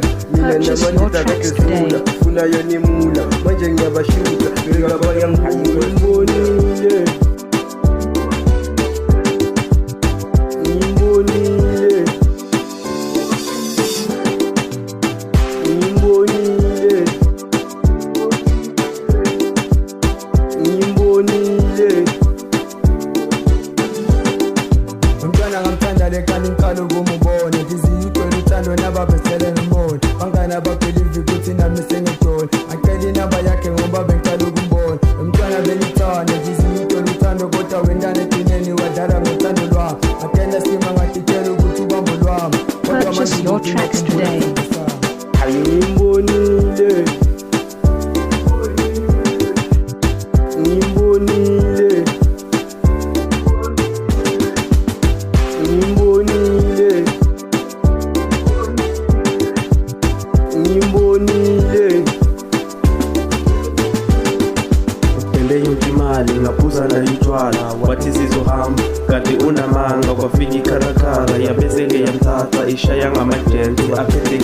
Purchase your tracks today. Funa yanimula manje ngiyabashuka ngimbonile umntwana ngamthanda lekani inkalo kumubone ngiziyicela uthando nababesele ngimone bangana babelieve ukuthi nami sengidona acela inamba yakhe ngoba bengicela ukumbona umntwana belithanda ngiziyicela uthando kodwa wendana egcineni wadlala ngothando lwami atenda sima ngatitshela ukuthi ubambo lwami Purchase your tracks today. ngimbonile ngimbonile ngimbonile ngimbonile utende yonke imali ngaphuza nayo utshwala wathi sizohamba kanti unamanga kwafika ikharakara yabeseke yamthatha ishaya ngamajensi aphethe